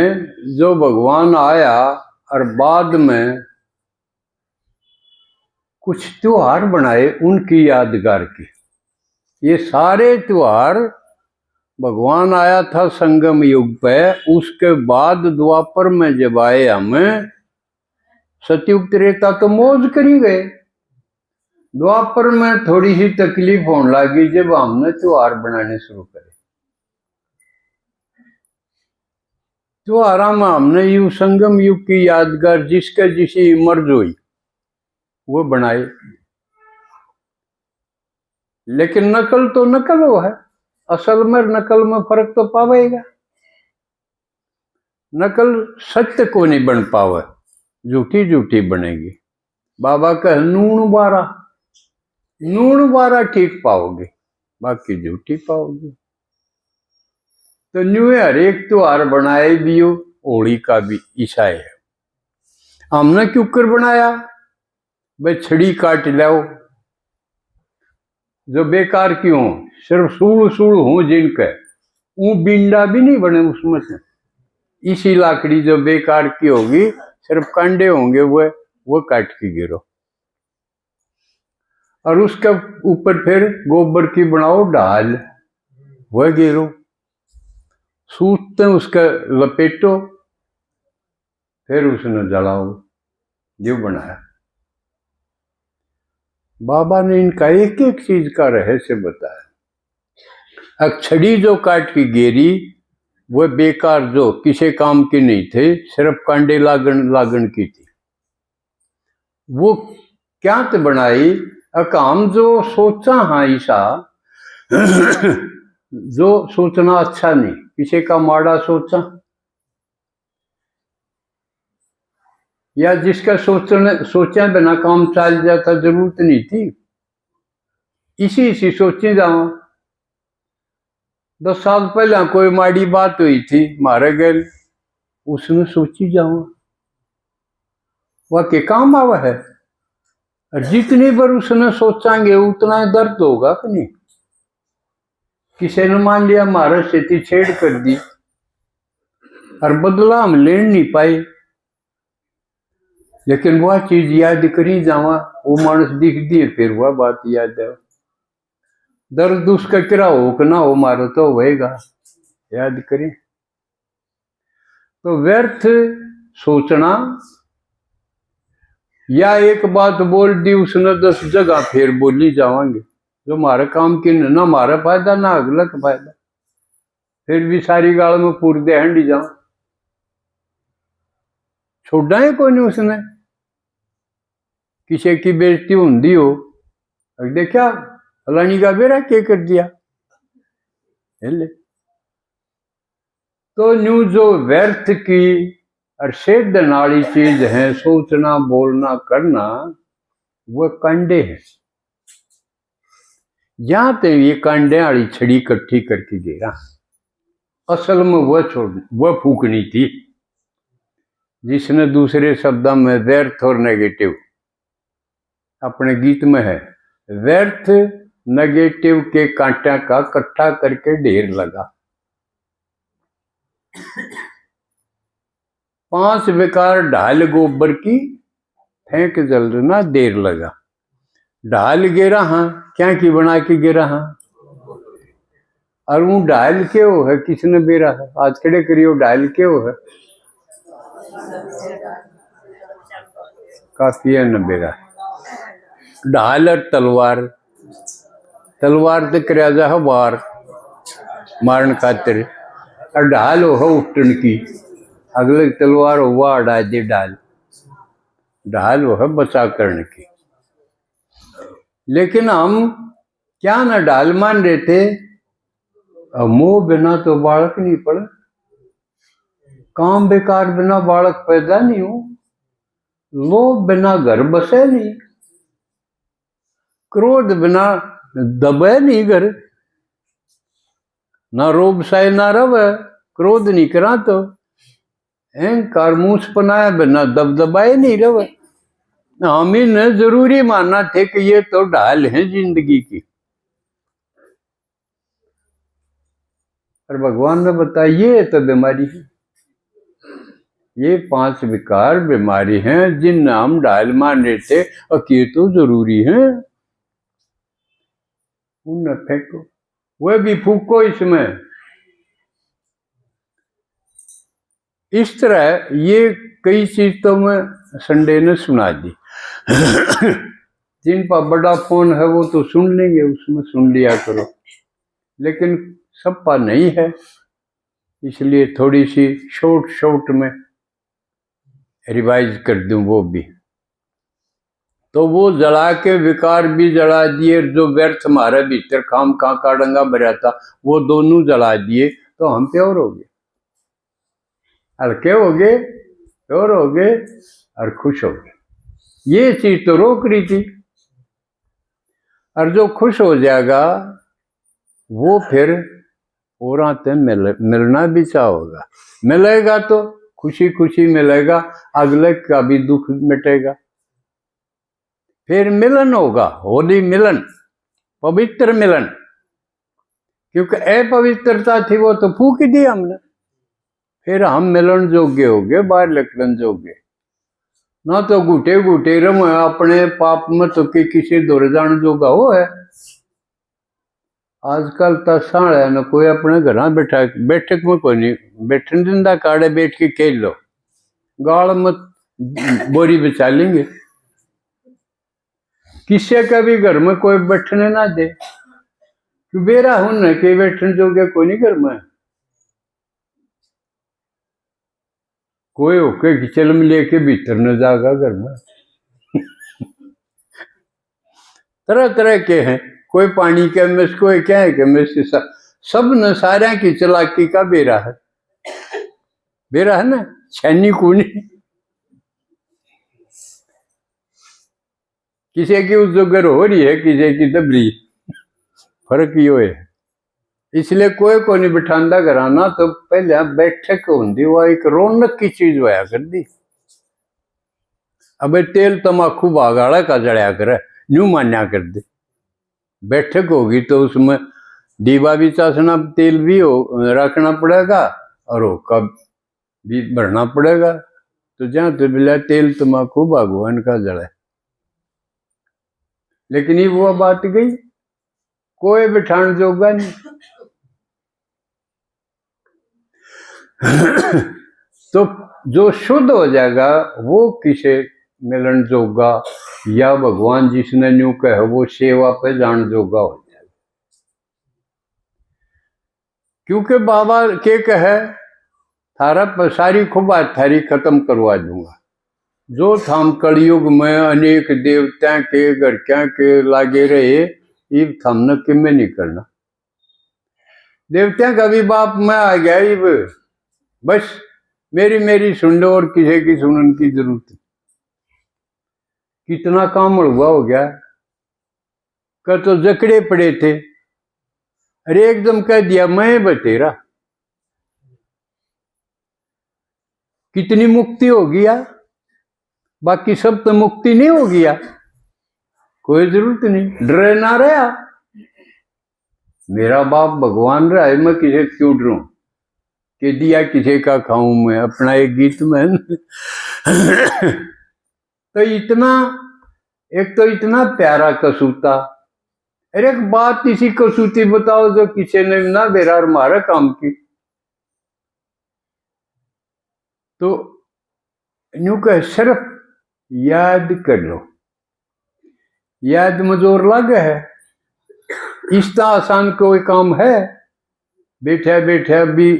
में जो भगवान आया और बाद में कुछ त्योहार बनाए उनकी यादगार की। ये सारे त्योहार भगवान आया था संगम युग पे, उसके बाद द्वापर में जब आए हमें सतयुग त्रेता तो मौज करी गए। द्वापर में थोड़ी सी तकलीफ होने लगी जब हमने त्योहार बनाने शुरू करे। त्योहार में हमने यू संगम युग की यादगार जिसके जिसी मर्ज हुई वो बनाए, लेकिन नकल तो नकल वो है, असल में नकल में फर्क तो पावेगा। नकल सत्य को नहीं बन पावे, झूठी झूठी बनेगी। बाबा कह नून बारा ठीक पाओगे, बाकी झूठी पाओगे। तो न्यू हर एक त्योहार बनाए भी हो, होली का भी ईसाई है। हमने क्यों कर बनाया भाई, छड़ी काट लाओ जो बेकार क्यों, सिर्फ सूल हो जिनके वो बिंडा भी नहीं बने उसमें से। इसी लाकड़ी जो बेकार की होगी, सिर्फ कांडे होंगे वो काट के गिरो, और उसके ऊपर फिर गोबर की बनाओ ढाल, वह गिरो, सूते उसका लपेटो, फिर उसने जलाओ, जो बनाया। बाबा ने इनका एक एक चीज का रहस्य बताया। अक्षड़ी जो काट की गेरी वह बेकार, जो किसी काम की नहीं थे, सिर्फ कांडे लागन की थी। वो क्या तो बनाई काम जो सोचा, हाँ ईसा जो सोचना अच्छा नहीं, किसी का माड़ा सोचा, या जिसका सोचा बिना काम चल जाता, जरूरत नहीं थी। इसी सोची जावा। 10 साल पहले कोई माड़ी बात हुई थी मारे गए, उसने सोची जावा, वह के काम आवा है। और जितनी बार उसने सोचांगे उतना दर्द होगा कि नहीं। किसी ने मान लिया मारा से छेड़ कर दी और बदला हम ले नहीं पाए, लेकिन वह चीज याद करी जावा, वो मानस दिख दिए, फिर वह बात याद है। दर्द उसका किरा हो कि ना हो, मारो तो होएगा, याद करें। तो व्यर्थ सोचना, या एक बात बोल दी उसने 10 जगह फिर बोली जावांगे, जो हमारे काम की ना हमारा फायदा ना अगला का फायदा, फिर भी सारी गाल में पूरी दे हंडी जाओ, छोड़ा है कोई नहीं उसने। किसी की बेइज्जती होंगी हो, देखा फलानी का बेरा क्या कर दिया। तो न्यू जो व्यर्थ की और सेधन वाली चीज है, सोचना बोलना करना, वो कंडे है। जहां तक ये कंडे वाली छड़ी इकट्ठी करके गिरा, असल में वह फूकनी थी, जिसने दूसरे शब्दों में व्यर्थ और नेगेटिव अपने गीत में है। व्यर्थ नेगेटिव के कांटा का इकट्ठा करके ढेर लगा। 5 बेकार ढाल गोबर की फेंक जलना देर लगा। ढाल गिरा हाँ, क्या की बना के गिरा हाँ, और वो ढाल क्यों है, किसने बेरा है, आज खड़े करियो ढाल क्यों है, काफी है न बेरा। ढाल और तलवार तो कर जा वार मारन खातिर, और ढाल हो उठन की, अगले तलवार हो वह अड़ा दे ढाल वो है बचा करने की। लेकिन हम क्या ना ढाल मान रहे थे, मोह बिना तो बालक नहीं पड़े, काम बेकार बिना बालक पैदा नहीं हो, लोभ बिना घर बसे नहीं, क्रोध बिना दबे नहीं घर, ना रोब साय ना रवे, क्रोध नहीं करा तो अहंकार मूछ पनाया बिना दबदबाए नहीं रवे। हम इन्हें जरूरी मानना थे कि ये तो ढाल है जिंदगी की, और भगवान ने बताया ये तो बीमारी है। ये 5 विकार बीमारी हैं जिन नाम डाल मान रहते और ये तो जरूरी है, उन फेंको, वह भी फूको इसमें। इस तरह ये कई चीज तो मैं संडे ने सुना दी। जिन पर बड़ा फोन है वो तो सुन लेंगे, उसमें सुन लिया करो, लेकिन सब पर नहीं है, इसलिए थोड़ी सी शॉर्ट में रिवाइज कर दूं वो भी। तो वो जला के विकार भी जला दिए, जो व्यर्थ हमारे भीतर खाम का डंगा भरा था वो दोनों जला दिए, तो हम प्योर हो गए, हल्के हो गए, प्योर हो गए और खुश हो गए। ये चीज तो रोक रही थी, और जो खुश हो जाएगा वो फिर और आते मिलना भी चाहोगा, मिलेगा तो खुशी खुशी मिलेगा, अगले का भी दुख मिटेगा, फिर मिलन होगा, होली मिलन, पवित्र मिलन। क्योंकि अपवित्रता थी वो तो फूक दी हमने, फिर हम मिलन जोग्य हो गए, बाहर लकड़न जोग्य, ना तो घुटे घुटे रम अपने पाप में तो किसी दौर जान जोगा हो है। आजकल तो साढ़े न कोई अपने घर बैठा, बैठक में कोई नहीं बैठन दिंदा, काड़े बैठ के खेल लो, गाल मत बोरी बचा लेंगे, किसी का भी घर में कोई बैठने ना दे, क्यों बेरा हूं के बैठन जोगे कोई नहीं घर में, कोई होके किचन में लेके भीतर न जागा घर में। तरह तरह के हैं, कोई पानी के मिस, कोई क्या है कि मिस, सब न सारा की चलाकी का बेरा है ना, छैनी कूनी, किसी की उजगर हो रही है, किसी की दबरी, फर्क यो है। इसलिए कोई को नहीं बिठांदा घराना, तो पहले बैठक होंगी, वो एक रौनक की चीज होया कर दी। अब तेल तमाकू बागाड़ा का जड़या करे, यूं मान्या कर दे, बैठक होगी तो उसमें दीवा भी चासना, तेल भी हो रखना पड़ेगा और होका भी भरना पड़ेगा, तो जहां तो बिला तेल तमाकू भगवान का जड़ा है। लेकिन ये वो बात गई, कोई बिठान जोगा नहीं। तो जो शुद्ध हो जाएगा वो किसे मिलन जोगा, या भगवान जिसने न्यू कहे वो सेवा पे जान जोगा हो जाएगा। क्योंकि बाबा के कहे थारा सारी खुबा थारी खत्म करवा दूंगा, जो थाम कलयुग में अनेक देवता के घर क्या के लागे रहे, इब थामने कि में नहीं करना, देवता का भी बाप में आ गया, इब बस मेरी सुन लो और किसी की सुनने की जरूरत है। कितना काम हुआ हो गया, कर तो जकड़े पड़े थे, अरे एकदम कह दिया मैं बतेरा, कितनी मुक्ति हो गया, बाकी सब तो मुक्ति नहीं हो गया, कोई जरूरत नहीं, डरे ना रहा, मेरा बाप भगवान रहा है, मैं किसे क्यों डरूं, कि दिया किसी का खाऊं मैं, अपना एक गीत में। तो इतना, एक तो इतना प्यारा कसूता, अरे एक बात इसी कसूती बताओ जो किसी ने ना बेरार मारा काम की, तो यूं कह सिर्फ याद कर लो, याद में जोर लग है, इतना आसान कोई काम है, बैठा बैठा भी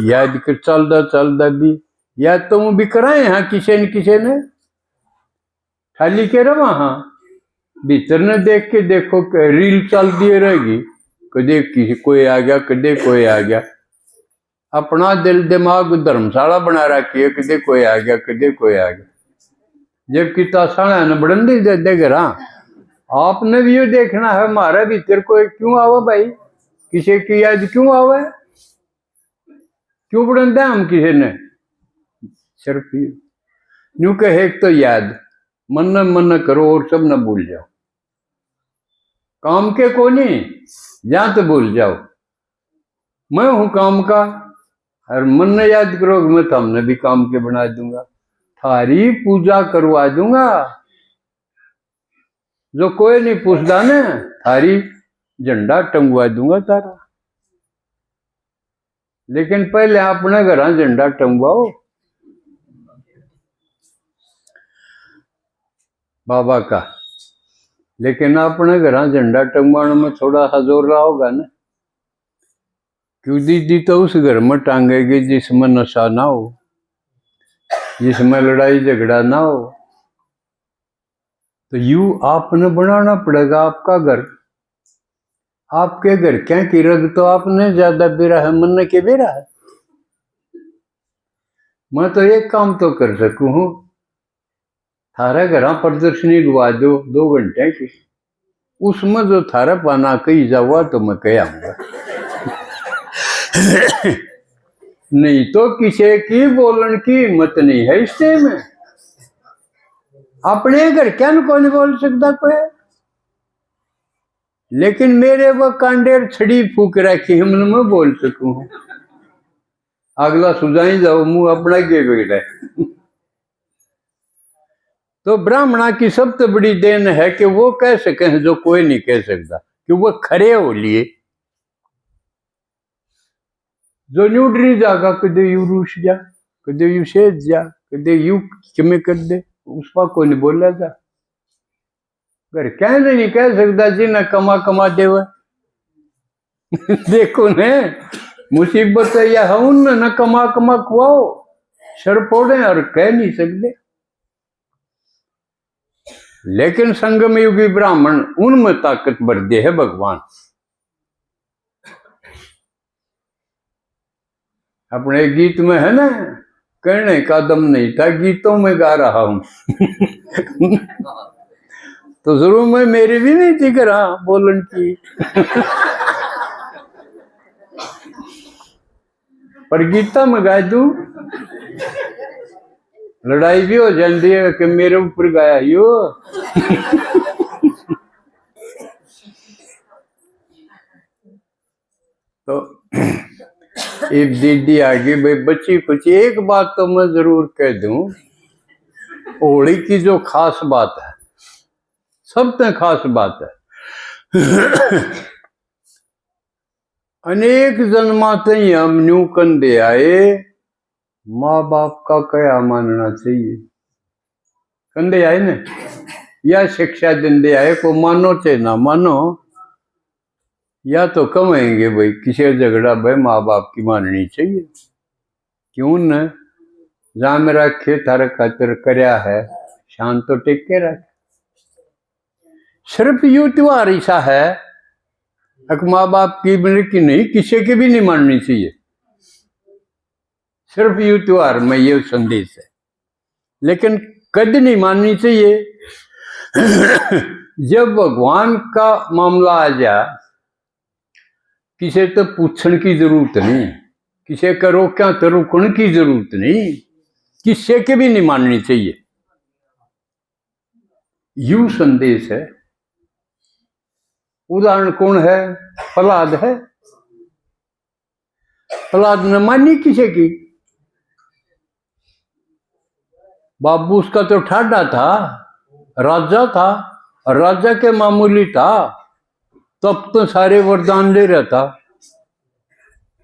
याद कर, चलदा भी याद तो भी कराए हाँ, किसी ने खाली के रहा हाँ, भीतर ने देख के देखो रील चल दिए रहेगी, कदे किसी कोई आ गया, कदे कोई आ गया, अपना दिल दिमाग धर्मशाला बना रखी है, कदे कोई आ गया, कदे कोई आ गया, जबकि तासाना न बड़ंदी दे घर, आपने भी ये देखना है हमारे भीतर कोई क्यों आवा भाई, किसी की याद क्यों आवा, क्यों बड़ंदा हम किसी ने, सिर्फ यूं कहे एक तो याद मन करो और सब न भूल जाओ, काम के को नहीं, जहां तो भूल जाओ, मैं हूं काम का, और मन ने याद करोगे मैं तो हमने भी काम के बना दूंगा, थारी पूजा करवा दूंगा। जो कोई नहीं पूछता ना, थारी झंडा टंगवा दूंगा तारा। लेकिन पहले अपने घर झंडा टंगवाओ बाबा का। लेकिन अपने घर झंडा टंगवाने में थोड़ा सा जोर रहा होगा ना, क्यों दीदी तो उस घर में टांगेगी जिसमें नशा ना हो, जिसमें लड़ाई झगड़ा ना हो। तो यू आपने बनाना पड़ेगा आपका घर। आपके घर क्या की रग तो आपने ज्यादा बेरा है, मन के बेरा है। मैं तो एक काम तो कर सकूं हूं, थारा घर प्रदर्शनी लगा दो 2 घंटे की, उसमें जो थारा पाना कहीं जावा तो मैं कह आऊंगा। नहीं तो किसी की बोलन की हिम्मत नहीं है इस में। अपने घर क्या को नहीं बोल सकता कोई, लेकिन मेरे वो कांडेर छड़ी फूक रखी हम मैं बोल सकूं। अगला सुझाई जाओ मुंह अपना के बिगड़े। तो ब्राह्मणा की सबसे बड़ी देन है कि वो कह सके जो कोई नहीं कह सकता, कि वो खड़े हो लिए। जो न्यूड्री जागा कदे यू रूस जा, कदे यू सेज जा, कदे यू किमें कर दे, उसका कोई नहीं बोला जा। घर क्या नहीं कह सकता जी ना कमा कमा दे। देखो ने मुसीबत या हम न कमा कमा खुआओ, सर फोड़े और कह नहीं सकते। लेकिन संगम युगी ब्राह्मण उनमें ताकत भर दे है भगवान। अपने गीत में है ना, कहने का दम नहीं था गीतों में गा रहा हूं। तो जरूर मैं मेरी भी नहीं थी करा बोलन की। पर गीता में गा दू, लड़ाई भी हो जाती है कि मेरे ऊपर गाया यो। तो एक दीदी आ गई भाई, बच्ची कुछ एक बात तो मैं जरूर कह दूं, होली की जो खास बात है, सबसे खास बात है। अनेक जन्माते ही हम न्यू कंधे आए, माँ बाप का क्या मानना चाहिए। कंधे आए ना, या शिक्षा दे आए को मानो चाहे ना मानो, या तो कहेंगे भाई किसी झगड़ा भाई माँ बाप की माननी चाहिए। क्यों न, जहां मेरा खेत हर खातिर करया है, शान तो टेक के रख। सिर्फ यू त्योहार ऐसा है माँ बाप की की नहीं, किसी की भी नहीं माननी चाहिए। सिर्फ यू त्योहार में ये संदेश है। लेकिन कद नहीं माननी चाहिए। जब भगवान का मामला आ जा, किसी तो पूछने की जरूरत नहीं, किसी का रोक्या तो रुकने की जरूरत नहीं, किसी के भी नहीं माननी चाहिए। यू संदेश है। उदाहरण कौन है? प्रहलाद है। प्रहलाद ने मानी किसी की, बाबू उसका तो ठाडा था, राजा था, राजा के मामूली था, तब तो सारे वरदान ले रहा था।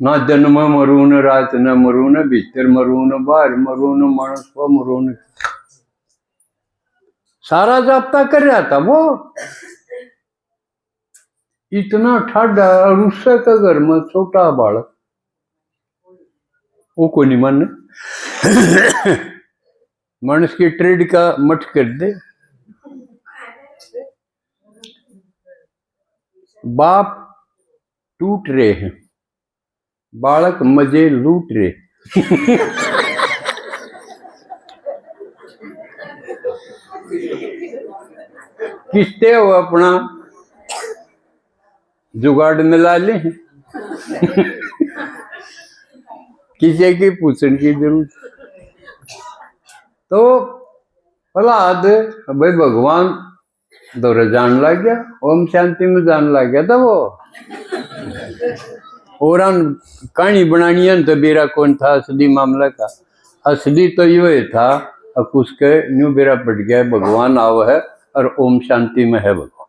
ना दिन में मरू न रात न मरू न भीतर मरू न बाहर मरू न मानस को मरू न, सारा जाप्ता कर रहा था वो। इतना ठाडा, और उससे का घर में छोटा बालक, वो को नहीं माने। मानस की ट्रेड का मठ कर दे। बाप टूट रहे हैं, बालक मजे लूट रहे। किसते हो अपना जुगाड़ मिला ले। किसी की पूछने की जरूरत। तो प्रहलाद भाई भगवान दौरे जान लग गया, ओम शांति में जान लग गया था वो। और कहानी बनानी है तो बेरा कौन था असली मामला का। असली तो ये था अब उसके न्यू बेरा पट गया, भगवान आव है और ओम शांति में है भगवान।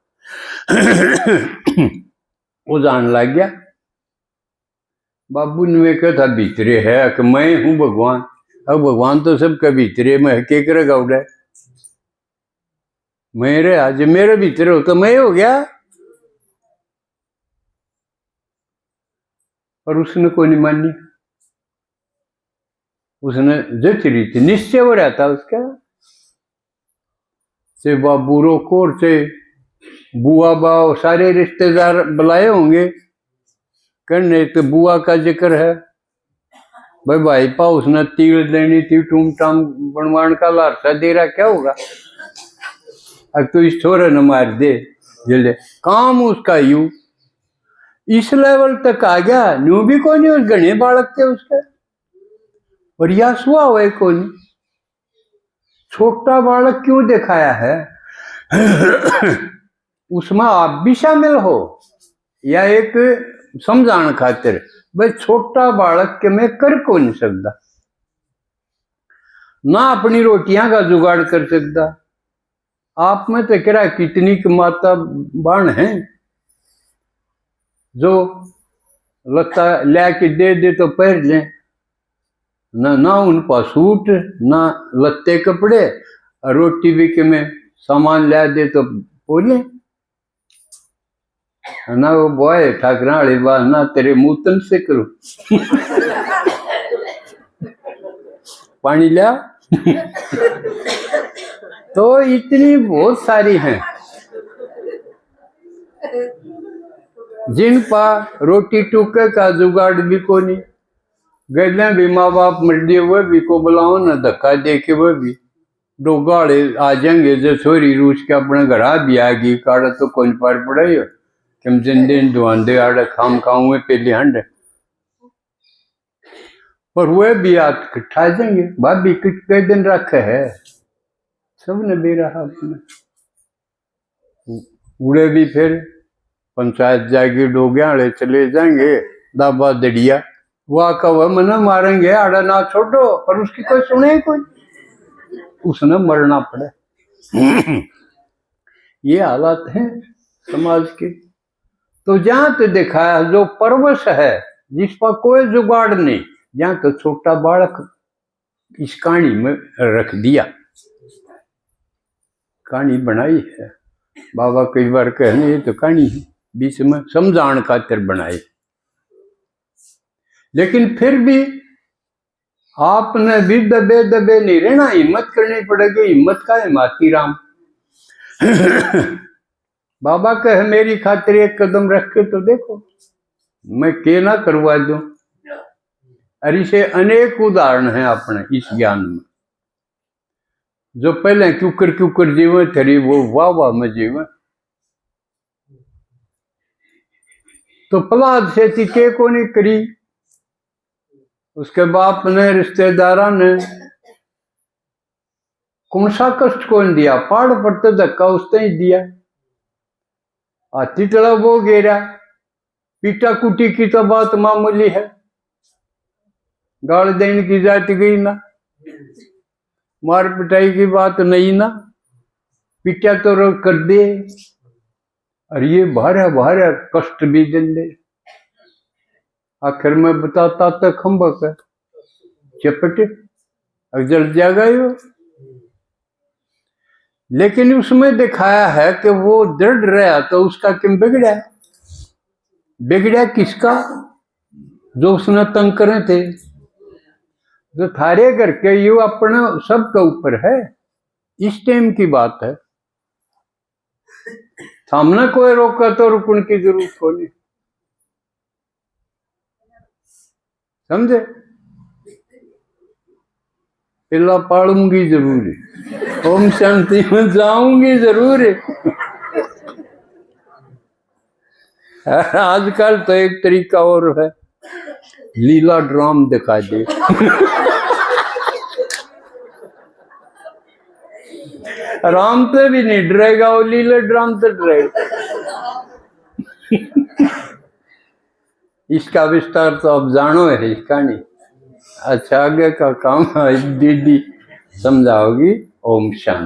वो जान लग गया। बाबू ने कहा था भीतरे है कि मैं हूं भगवान। अब भगवान तो सबके भीतरे में है, के करे गौड़ा मेरे आज मेरे भीतरे हो तो मैं हो गया। पर उसने कोई नहीं मानी। उसने जच रही थी, निश्चय हो रहा था उसका। से बाबू रोको से बुआ बाव सारे रिश्तेदार बुलाए होंगे करने, तो बुआ का जिक्र है भाई। भाई पा उसने तील देनी थी, टूम टाम बनवान का लारसा दे रहा, क्या होगा अब तो इस छोरे न मार दे जल्दे। काम उसका यू इस लेवल तक आ गया, न्यू भी कोई नहीं, उस गणे बालक थे उसके। और यह सुआ हुआ कोई नहीं। छोटा बालक क्यों दिखाया है? उसमें आप भी शामिल हो, या एक समझाने खातिर भाई छोटा बालक के मैं कर को नहीं सकता, ना अपनी रोटियां का जुगाड़ कर सकता। आप में तो कह कितनी माता बाण है जो लता ला के दे तो पहन ले, ना उन पर सूट ना लत्ते कपड़े, रोटी भी के में सामान ला दे तो बोले ना वो बॉय ठाकरा वाली बात ना तेरे मुंह से करो। पानी लिया। तो इतनी बहुत सारी हैं जिन पर रोटी टूके का जुगाड़ भी को नहीं। गैले भी माँ बाप मर दिए वह भी को बुलाओ ना धक्का दे के वह भी डोगाड़े आ जाएंगे। जो छोरी रूस के अपने घर भी आ गई काड़ा तो कौन पार पड़े कम जिंदे दुआंदे आड़े खाम खाऊंगे पहले हंड। पर वह भी आप इकट्ठा जाएंगे। भाभी कई दिन रखे है सबने भी रहा अपने उड़े भी फिर पंचायत जाएगी डोग्याड़े चले जाएंगे दाबा दड़िया वह का वह मना मारेंगे आड़ा ना छोड़ो, पर उसकी कोई सुने कोई, उसने मरना पड़े। ये हालात हैं समाज के। तो जहां तो दिखाया जो परवश है जिस पर कोई जुगाड़ नहीं, जहां तो छोटा बालक इस कहानी में रख दिया, कहानी बनाई है। बाबा कई बार कहने ये तो कहानी है बीच में समझाने खातिर बनाई, लेकिन फिर भी आपने भी दबे दबे नहीं रहना, हिम्मत करनी पड़ेगी। हिम्मत का है माती राम। बाबा कहे मेरी खातिर एक कदम रख के तो देखो, मैं के ना करवा दूं। और इसे अनेक उदाहरण हैं अपने इस ज्ञान में। जो पहले क्यूकर जीवे थे वो वाह वाह में जीवे। तो प्रहलाद से के को नहीं करी, उसके बाप ने रिश्तेदारा ने कौन सा कष्ट कौन दिया, पहाड़ पर तो धक्का उसने ही दिया। हाथी तड़ा वो गेरा, पीटा कुटी की तो बात मामूली है, गाल देने की जात गई ना, मार पिटाई की बात नहीं ना, पिटा तो कर दे। और ये भारे कष्ट भी दे। आखिर में बताता तो खम्बक चपट जल जाएगा यो। लेकिन उसमें दिखाया है कि वो दृढ़ रहा तो उसका क्यों बिगड़ा? बिगड़ा किसका? जो उसने तंग करे थे, जो थारे घर के यू अपने सबके ऊपर है। इस टाइम की बात है, सामने कोई रोका तो रुकने की जरूरत को नहीं, समझे? पिल्ला पालूंगी जरूर, ओम शांति में जाऊंगी जरूर। आजकल तो एक तरीका और है, लीला ड्राम दिखा दे। राम पे भी नहीं डरेगा, वो लीला ड्राम से डरेगा। इसका विस्तार तो अब जानो है इसका नहीं। अच्छा, आगे का काम दीदी समझाओगी। ओम शांति।